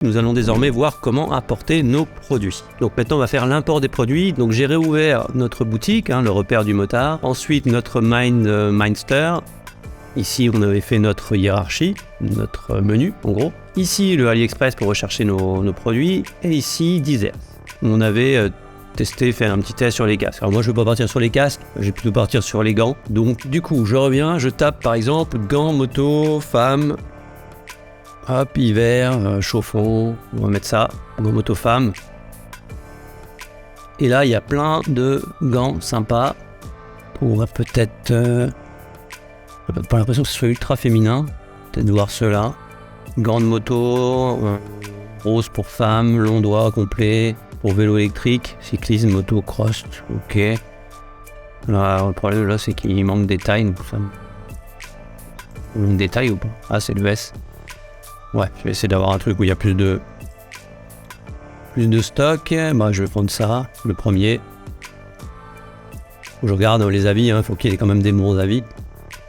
Nous allons désormais voir comment importer nos produits. Donc maintenant on va faire l'import des produits. Donc j'ai réouvert notre boutique, le repère du motard. Ensuite notre Mindster. Ici on avait fait notre hiérarchie, notre menu en gros. Ici le AliExpress pour rechercher nos produits. Et ici Deezers. On avait fait un petit test sur les casques. Alors moi je ne vais pas partir sur les casques, je vais plutôt partir sur les gants. Donc du coup je reviens, je tape par exemple gants moto, femmes. Hop, hiver, chauffant, on va mettre ça, gants moto femme. Et là, il y a plein de gants sympas. On va peut-être... pas l'impression que ce soit ultra féminin. Peut-être voir ceux-là. Gants de moto, rose pour femme, long doigt complet, pour vélo électrique, cyclisme, moto, cross, ok. Là, le problème là, c'est qu'il manque des tailles. Donc ça... Il manque des tailles ou pas? Ah, c'est le S. Ouais, je vais essayer d'avoir un truc où il y a plus de stock. Bah, je vais prendre ça, le premier. Je regarde les avis, faut qu'il y ait quand même des bons avis.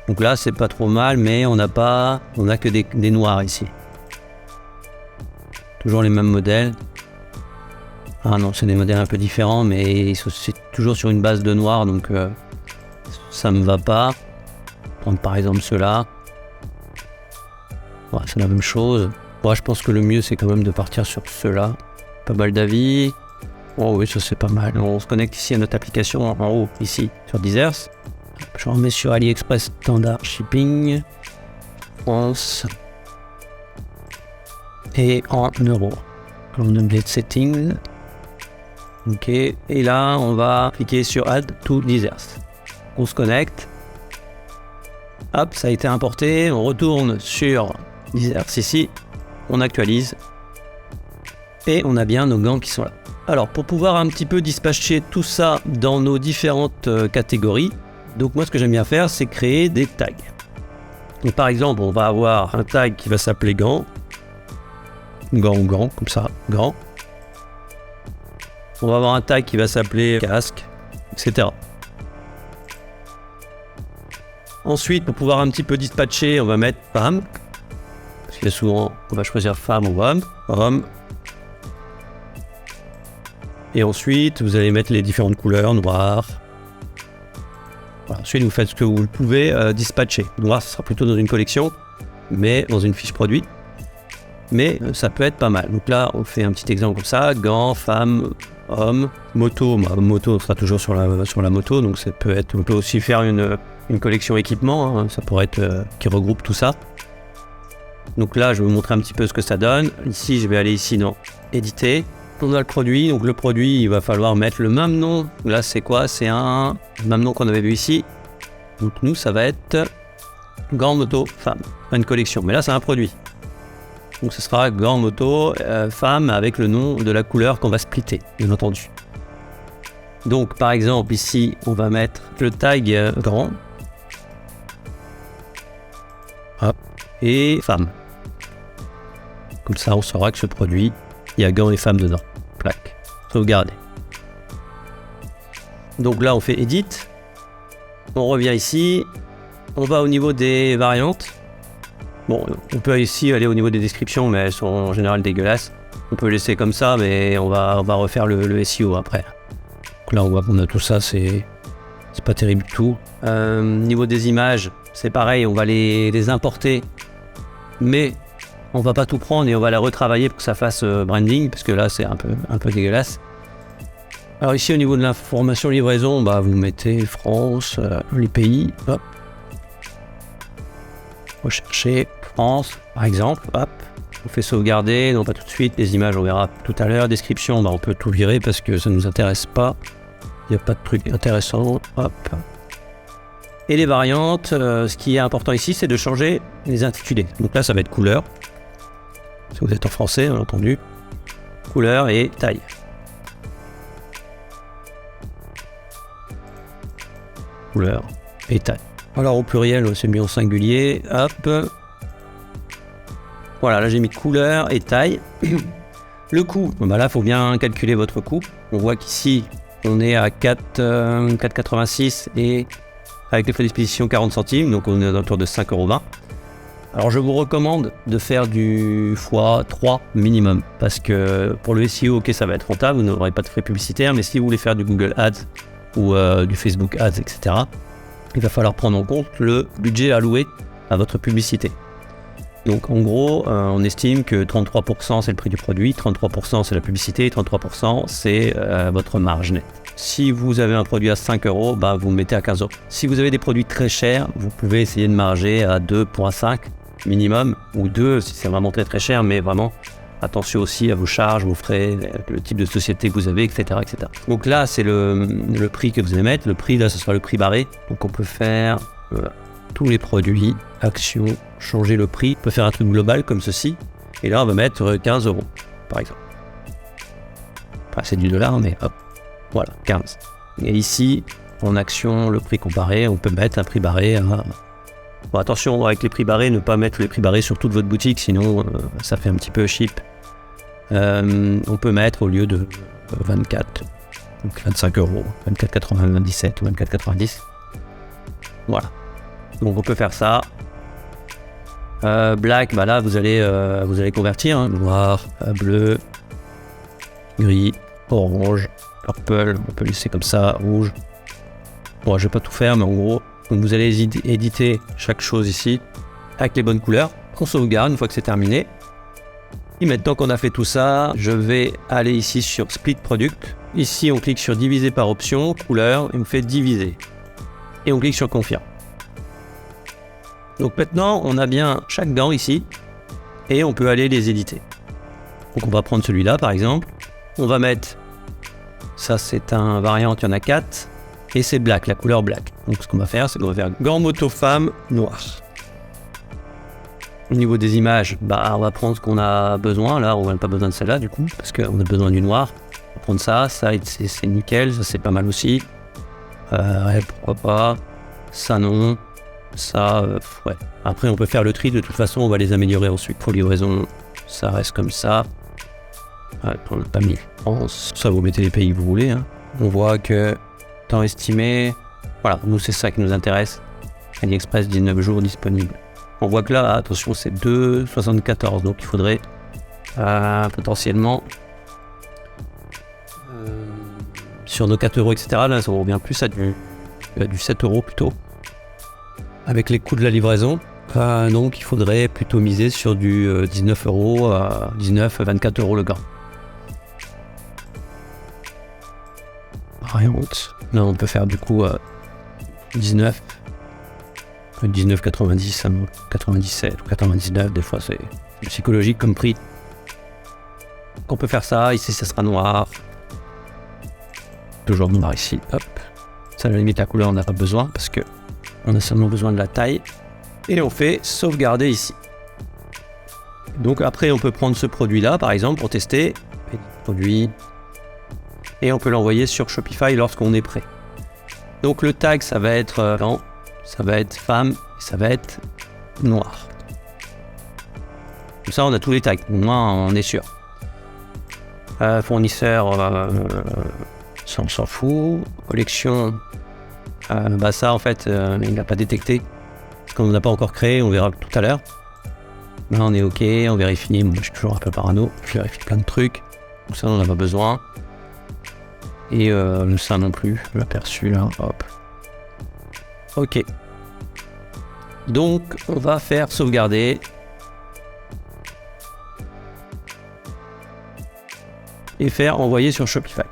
Donc là, c'est pas trop mal, mais on a que des noirs ici. Toujours les mêmes modèles. Ah non, c'est des modèles un peu différents, mais c'est toujours sur une base de noir, donc ça me va pas. Prendre par exemple ceux-là. Ouais, c'est la même chose. Moi, je pense que le mieux, c'est quand même de partir sur ceux-là. Pas mal d'avis. Oh oui, ça c'est pas mal. On se connecte ici à notre application en haut, ici, sur Deezers. Je remets sur AliExpress Standard Shipping. France. Et en euros. On update Settings. Ok. Et là, on va cliquer sur Add to Deezers. On se connecte. Hop, ça a été importé. On retourne sur Deezers ici, on actualise et on a bien nos gants qui sont là. Alors pour pouvoir un petit peu dispatcher tout ça dans nos différentes catégories, donc moi ce que j'aime bien faire c'est créer des tags. Donc par exemple on va avoir un tag qui va s'appeler gants, comme ça, gants. On va avoir un tag qui va s'appeler casque, etc. Ensuite pour pouvoir un petit peu dispatcher on va mettre femme. Parce que souvent, on va choisir femme ou homme. Et ensuite, vous allez mettre les différentes couleurs, noir. Voilà. Ensuite, vous faites ce que vous pouvez dispatcher. Noir, ce sera plutôt dans une collection, mais dans une fiche produit. Mais ça peut être pas mal. Donc là, on fait un petit exemple comme ça. Gants, femme, homme, moto. Moto, on sera toujours sur la moto. Donc ça peut être, on peut aussi faire une collection équipement. Ça pourrait être qui regroupe tout ça. Donc là, je vais vous montrer un petit peu ce que ça donne. Ici, je vais aller ici dans éditer. On a le produit. Donc le produit, il va falloir mettre le même nom. Là, c'est quoi? C'est le même nom qu'on avait vu ici. Donc nous, ça va être gants moto femme. Pas une collection, mais là, c'est un produit. Donc ce sera gants moto femme avec le nom de la couleur qu'on va splitter, bien entendu. Donc par exemple, ici, on va mettre le tag gants. Hop. Et femme. Comme ça, on saura que ce produit, il y a gants et femmes dedans. Plaque. Sauvegarder. Donc là, on fait Edit. On revient ici. On va au niveau des variantes. Bon, on peut ici aller au niveau des descriptions, mais elles sont en général dégueulasses. On peut laisser comme ça, mais on va refaire le SEO après. Donc là, on voit qu'on a tout ça, c'est pas terrible du tout. Niveau des images, c'est pareil, on va les importer. Mais on va pas tout prendre et on va la retravailler pour que ça fasse branding, parce que là c'est un peu dégueulasse. Alors ici au niveau de l'information livraison, vous mettez France, les pays, hop. Rechercher France par exemple, hop. On fait sauvegarder, non pas tout de suite, les images on verra tout à l'heure. Description, on peut tout virer parce que ça nous intéresse pas. Il n'y a pas de truc intéressant, hop. Et les variantes, ce qui est important ici, c'est de changer les intitulés. Donc là, ça va être couleur. Si vous êtes en français, bien entendu. Couleur et taille. Couleur et taille. Alors au pluriel, c'est mis en singulier. Hop. Voilà, là j'ai mis couleur et taille. Le coût, là, il faut bien calculer votre coût. On voit qu'ici, on est à 4,86 et avec les frais d'expédition 40 centimes, donc on est autour de 5,20 €. Alors je vous recommande de faire du x3 minimum, parce que pour le SEO, ok, ça va être rentable, vous n'aurez pas de frais publicitaires, mais si vous voulez faire du Google Ads ou du Facebook Ads, etc., il va falloir prendre en compte le budget alloué à votre publicité. Donc en gros, on estime que 33% c'est le prix du produit, 33% c'est la publicité, et 33% c'est votre marge nette. Si vous avez un produit à 5 €, bah, vous le mettez à 15 €. Si vous avez des produits très chers, vous pouvez essayer de marger à 2,5 minimum, ou 2 si c'est vraiment très très cher, mais vraiment attention aussi à vos charges, vos frais, le type de société que vous avez, etc. etc. Donc là, c'est le prix que vous allez mettre. Le prix, là, ce sera le prix barré. Donc on peut faire tous les produits, actions, changer le prix. On peut faire un truc global comme ceci. Et là, on va mettre 15 €, par exemple. Enfin, c'est du dollar, mais hop, voilà, 15. Et ici, en action, le prix comparé, on peut mettre un prix barré à... Bon, attention, avec les prix barrés, ne pas mettre les prix barrés sur toute votre boutique, sinon ça fait un petit peu cheap. On peut mettre au lieu de 24, donc 25 €, 24,97 ou 24,90. Voilà. Donc on peut faire ça. Black, bah là vous allez convertir, hein. Noir, bleu, gris, orange, purple, on peut laisser comme ça, rouge. Bon, je vais pas tout faire, mais en gros, donc vous allez éditer chaque chose ici avec les bonnes couleurs. On sauvegarde une fois que c'est terminé. Et maintenant qu'on a fait tout ça, je vais aller ici sur Split Product. Ici, on clique sur Diviser par option, couleur, et on fait Diviser. Et on clique sur Confirme. Donc maintenant, on a bien chaque gant ici, et on peut aller les éditer. Donc on va prendre celui-là, par exemple. On va mettre, ça c'est un variant, il y en a 4. Et c'est black, la couleur black. Donc ce qu'on va faire, c'est qu'on va faire gant moto femme noir. Au niveau des images, bah, on va prendre ce qu'on a besoin. Là, on n'a pas besoin de celle-là du coup, parce qu'on a besoin du noir. On va prendre ça c'est nickel, ça c'est pas mal aussi. Ouais, pourquoi pas. Ça non. Ça, ouais. Après, on peut faire le tri, de toute façon, on va les améliorer ensuite. Pour livraison, ça reste comme ça. Ouais, on n'a pas mis France. Ça, vous mettez les pays que vous voulez. Hein. On voit que temps estimé, voilà, nous c'est ça qui nous intéresse. AliExpress 19 jours disponible. On voit que là, attention, c'est 2,74, donc il faudrait potentiellement sur nos 4 €, etc. Là, ça revient plus à du 7 € plutôt. Avec les coûts de la livraison, donc il faudrait plutôt miser sur du 19 €, 19, 24 € le gant. Variante. Là, on peut faire du coup 19, 19,90, 97 ou 99, des fois c'est psychologique comme prix. Donc on peut faire ça, ici ça sera noir. Toujours noir ici, hop. Ça, à la limite, la couleur, on n'a pas besoin parce que on a seulement besoin de la taille. Et on fait sauvegarder ici. Donc après, on peut prendre ce produit-là, par exemple, pour tester. Produit. Et on peut l'envoyer sur Shopify lorsqu'on est prêt. Donc le tag, ça va être blanc, ça va être femme, et ça va être noir. Comme ça, on a tous les tags. Au moins, on est sûr. Fournisseur, ça on s'en fout. Collection, bah ça en fait, il n'a pas détecté. Parce qu'on n'a pas encore créé, on verra tout à l'heure. Là, on est OK, on vérifie. Moi, je suis toujours un peu parano. Je vérifie plein de trucs. Donc ça, on n'en a pas besoin. Et ça non plus, l'aperçu là, hop. OK. Donc, on va faire sauvegarder. Et faire envoyer sur Shopify.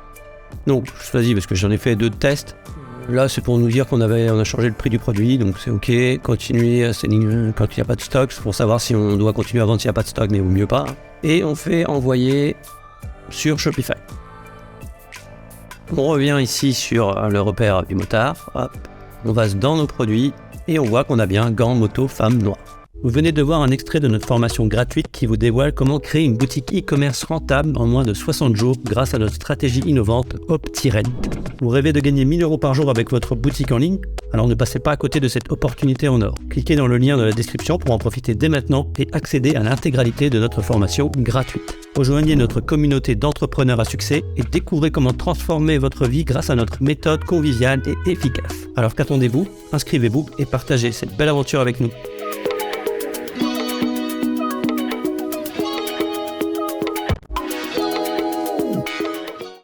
Donc, je choisis parce que j'en ai fait 2 tests. Là, c'est pour nous dire qu'on a changé le prix du produit, donc c'est OK. Continuer quand il n'y a pas de stock, c'est pour savoir si on doit continuer à vendre s'il n'y a pas de stock, mais ou mieux pas. Et on fait envoyer sur Shopify. On revient ici sur le repère du motard. Hop. On va dans nos produits et on voit qu'on a bien gants moto femme noir. Vous venez de voir un extrait de notre formation gratuite qui vous dévoile comment créer une boutique e-commerce rentable en moins de 60 jours grâce à notre stratégie innovante OptiRent. Vous rêvez de gagner 1 000 € par jour avec votre boutique en ligne? Alors ne passez pas à côté de cette opportunité en or. Cliquez dans le lien dans la description pour en profiter dès maintenant et accéder à l'intégralité de notre formation gratuite. Rejoignez notre communauté d'entrepreneurs à succès et découvrez comment transformer votre vie grâce à notre méthode conviviale et efficace. Alors qu'attendez-vous? Inscrivez-vous et partagez cette belle aventure avec nous.